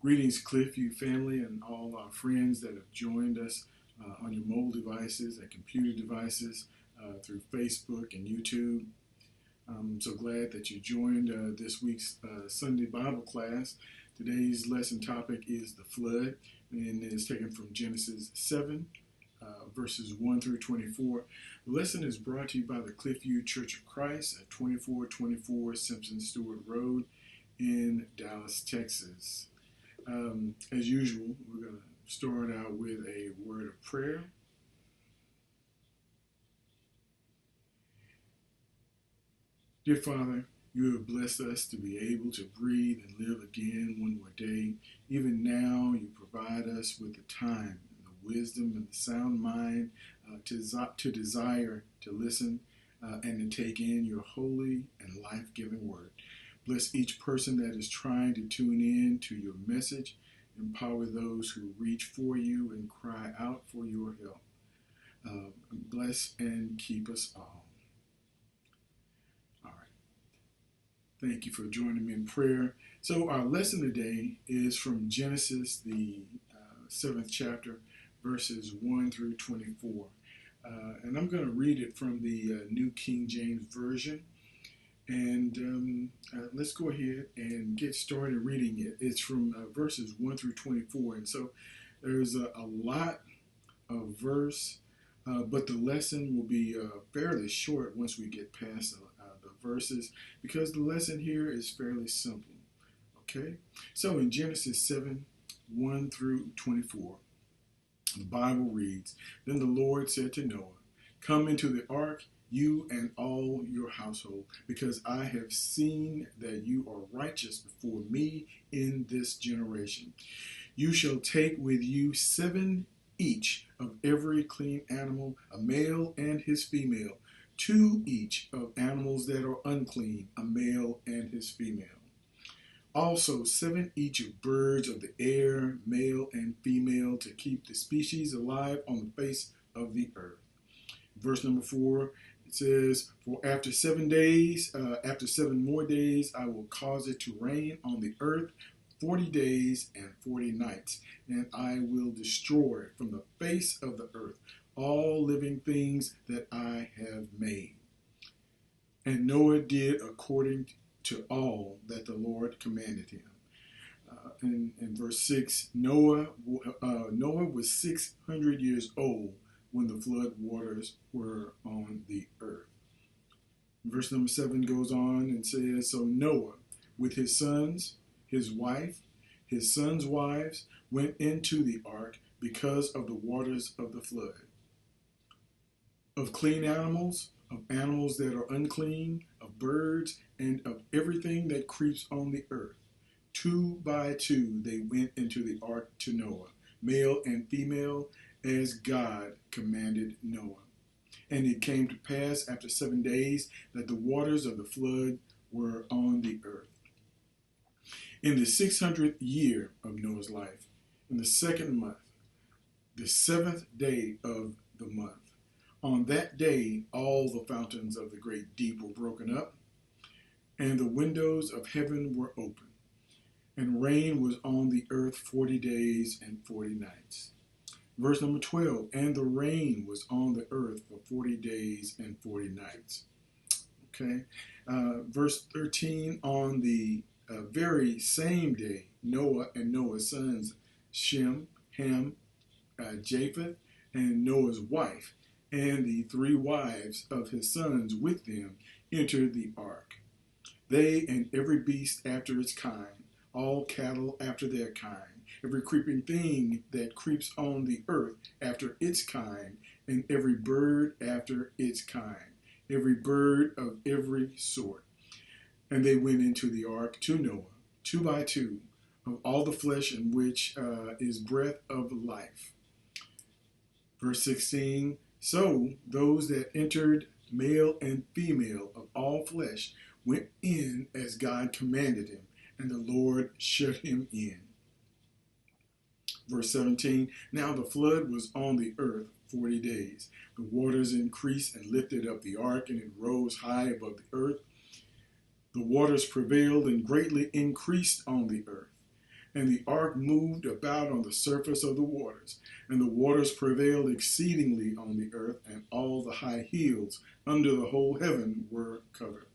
Greetings, Cliffview family, and all our friends that have joined us on your mobile devices and computer devices through Facebook and YouTube. I'm so glad that you joined this week's Sunday Bible class. Today's lesson topic is the flood, and it is taken from Genesis 7, verses 1 through 24. The lesson is brought to you by the Cliffview Church of Christ at 2424 Simpson Stewart Road in Dallas, Texas. As usual, we're going to start out with a word of prayer. Dear Father, you have blessed us to be able to breathe and live again one more day. Even now, you provide us with the time, and the wisdom, and the sound mind to desire to listen and to take in your holy and life-giving word. Bless each person that is trying to tune in to your message. Empower those who reach for you and cry out for your help. Bless and keep us all. All right. Thank you for joining me in prayer. So our lesson today is from Genesis, the 7th chapter, verses 1 through 24. And I'm going to read it from the New King James Version. And let's go ahead and get started reading it. It's from verses 1 through 24. And so there's a lot of verse, but the lesson will be fairly short once we get past the verses, because the lesson here is fairly simple. Okay? So in Genesis 7, 1 through 24, the Bible reads, Then the Lord said to Noah, Come into the ark, you and all your household, because I have seen that you are righteous before me in this generation. You shall take with you 7 each of every clean animal, a male and his female, 2 each of animals that are unclean, a male and his female. Also 7 each of birds of the air, male and female, to keep the species alive on the face of the earth. Verse number 4, it says, For after 7 days, after 7 more days, I will cause it to rain on the earth 40 days and 40 nights, and I will destroy from the face of the earth all living things that I have made. And Noah did according to all that the Lord commanded him. In verse 6, Noah was 600 years old when the flood waters were on the earth. Verse number 7 goes on and says, So Noah, with his sons, his wife, his sons' wives, went into the ark because of the waters of the flood. Of clean animals, of animals that are unclean, of birds, and of everything that creeps on the earth. 2 by 2 they went into the ark to Noah, male and female, as God commanded Noah. And it came to pass after 7 days that the waters of the flood were on the earth. In the 600th year of Noah's life, in the 2nd month, the 7th day of the month, on that day all the fountains of the great deep were broken up, and the windows of heaven were open, and rain was on the earth 40 days and 40 nights. Verse number 12, and the rain was on the earth for 40 days and 40 nights. Okay. Verse 13, on the very same day, Noah and Noah's sons, Shem, Ham, Japheth, and Noah's wife, and the 3 wives of his sons with them entered the ark. They and every beast after its kind, all cattle after their kind, every creeping thing that creeps on the earth after its kind, and every bird after its kind, every bird of every sort. And they went into the ark to Noah, 2 by 2, of all the flesh in which is breath of life. Verse 16, So those that entered, male and female of all flesh, went in as God commanded him, and the Lord shut him in. Verse 17, Now the flood was on the earth 40 days. The waters increased and lifted up the ark, and it rose high above the earth. The waters prevailed and greatly increased on the earth. And the ark moved about on the surface of the waters, and the waters prevailed exceedingly on the earth, and all the high hills under the whole heaven were covered.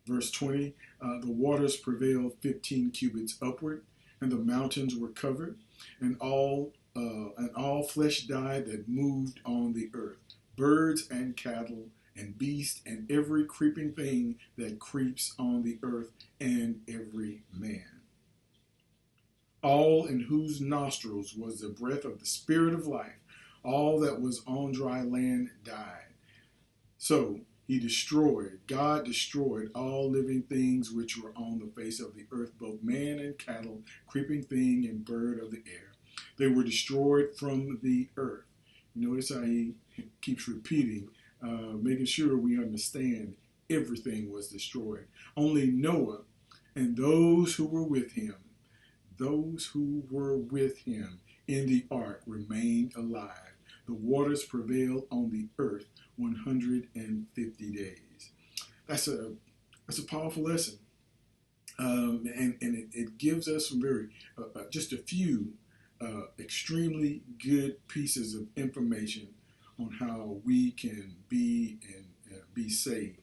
Verse 20, the waters prevailed 15 cubits upward, and the mountains were covered, and all flesh died that moved on the earth, birds and cattle and beasts and every creeping thing that creeps on the earth, and every man. All in whose nostrils was the breath of the Spirit of life, all that was on dry land died. So God destroyed all living things which were on the face of the earth, both man and cattle, creeping thing and bird of the air. They were destroyed from the earth. Notice how he keeps repeating, making sure we understand everything was destroyed. Only Noah and those who were with him in the ark remained alive. The waters prevailed on the earth 150 days. That's a powerful lesson, and it gives us some just a few extremely good pieces of information on how we can be saved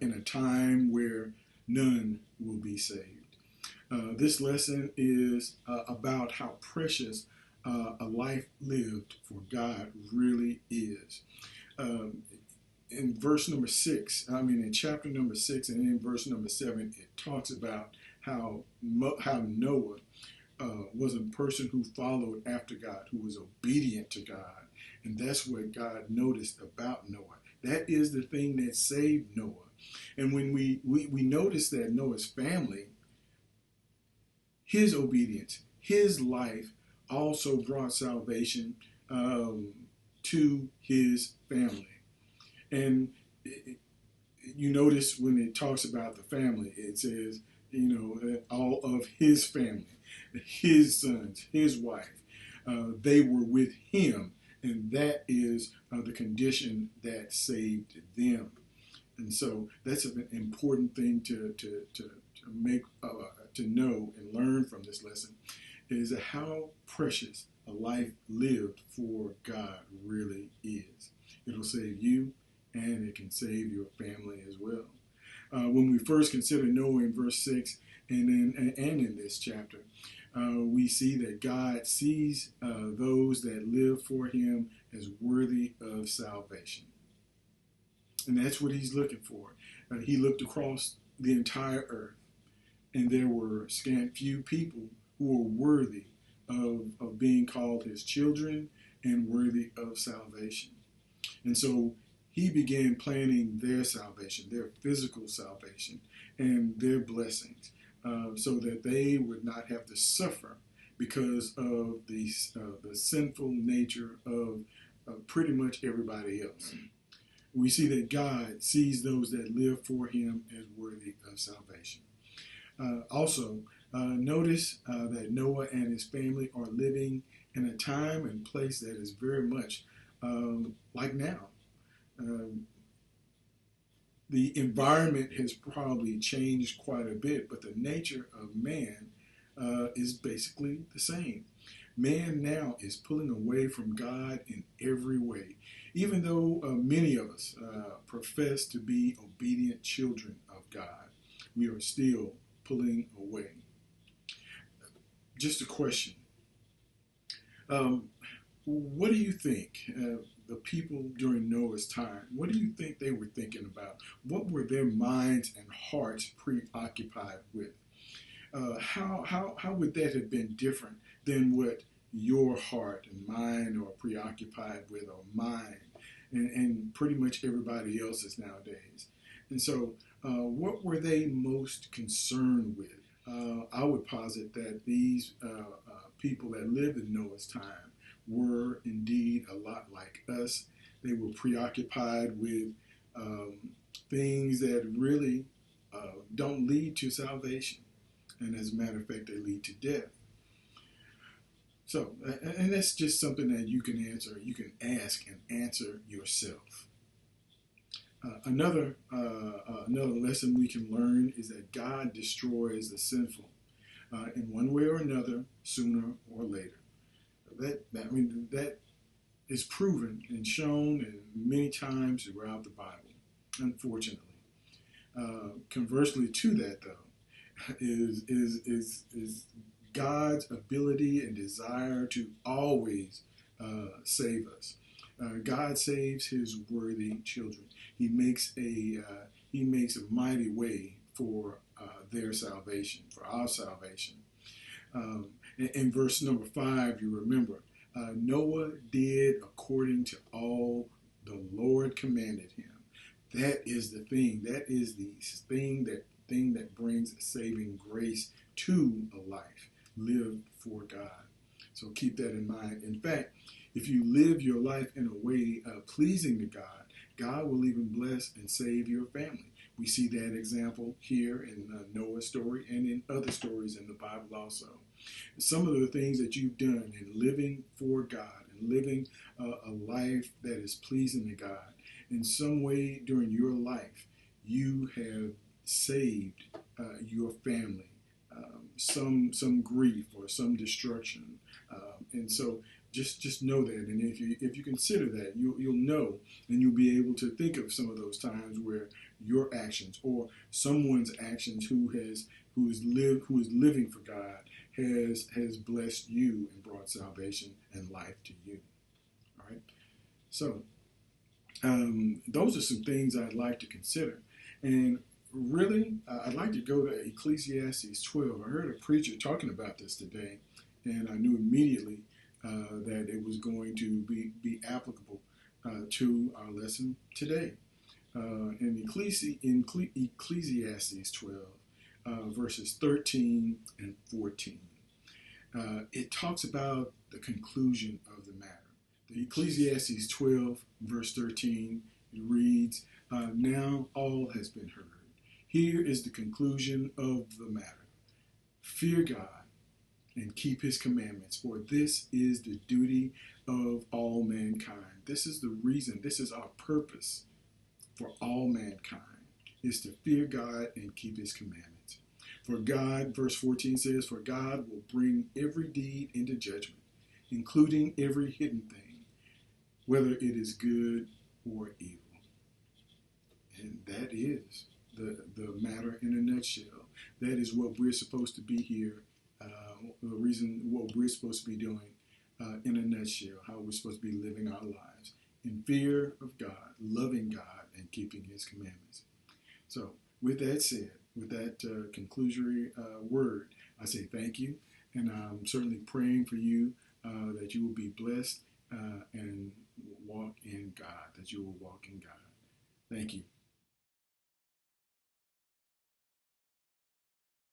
in a time where none will be saved. This lesson is about how precious a life lived for God really is. In verse number 6, in chapter number 6 and in verse number 7, it talks about how Noah was a person who followed after God, who was obedient to God. And that's what God noticed about Noah. That is the thing that saved Noah. And when we notice that Noah's family, his obedience, his life also brought salvation to his family. And you notice when it talks about the family, it says, all of his family, his sons, his wife, they were with him. And that is the condition that saved them. And so that's an important thing to know and learn from this lesson, is how precious a life lived for God really is. It'll save you, and it can save your family as well. When we first consider Noah in verse 6 and in this chapter, we see that God sees those that live for him as worthy of salvation. And that's what he's looking for. He looked across the entire earth, and there were scant few people who were worthy of being called his children and worthy of salvation. And so he began planning their salvation, their physical salvation, and their blessings, so that they would not have to suffer because of the sinful nature of pretty much everybody else. We see that God sees those that live for him as worthy of salvation. Also, notice that Noah and his family are living in a time and place that is very much like now. The environment has probably changed quite a bit, but the nature of man is basically the same. Man now is pulling away from God in every way. Even though many of us profess to be obedient children of God, we are still pulling away. Just a question. What do you think the people during Noah's time, what do you think they were thinking about? What were their minds and hearts preoccupied with? How would that have been different than what your heart and mind are preoccupied with, or mine, and pretty much everybody else's nowadays? And so what were they most concerned with? I would posit that these people that lived in Noah's time were indeed a lot like us. They were preoccupied with things that really don't lead to salvation. And as a matter of fact, they lead to death. So, and that's just something that you can answer, you can ask and answer yourself. Another lesson we can learn is that God destroys the sinful. in one way or another, sooner or later. That is proven and shown many times throughout the Bible, unfortunately. Conversely to that, though, is God's ability and desire to always save us. God saves His worthy children. He makes a mighty way for their salvation, for our salvation. In verse number 5, you remember, Noah did according to all the Lord commanded him. That is the thing. That is the thing that brings saving grace to a life lived for God. So keep that in mind. In fact, if you live your life in a way pleasing to God, God will even bless and save your family. We see that example here in Noah's story and in other stories in the Bible also. Some of the things that you've done in living for God and living a life that is pleasing to God, in some way during your life, you have saved your family some grief or some destruction, and so just know that. And if you consider that, you'll know, and you'll be able to think of some of those times where your actions or someone's actions who is living for God has blessed you and brought salvation and life to you. All right. So those are some things I'd like to consider. And really, I'd like to go to Ecclesiastes 12. I heard a preacher talking about this today, and I knew immediately that it was going to be applicable to our lesson today. In Ecclesiastes 12, verses 13 and 14, it talks about the conclusion of the matter. The Ecclesiastes 12, verse 13, it reads, Now all has been heard. Here is the conclusion of the matter. Fear God and keep His commandments, for this is the duty of all mankind. This is the reason, this is our purpose for all mankind, is to fear God and keep His commandments. For God, verse 14 says, For God will bring every deed into judgment, including every hidden thing, whether it is good or evil. And that is the matter in a nutshell. That is what we're supposed to be here, the reason what we're supposed to be doing in a nutshell, how we're supposed to be living our lives in fear of God, loving God, and keeping His commandments. So with that said, with that conclusory word, I say thank you, and I'm certainly praying for you that you will be blessed and walk in God, that you will walk in God. Thank you.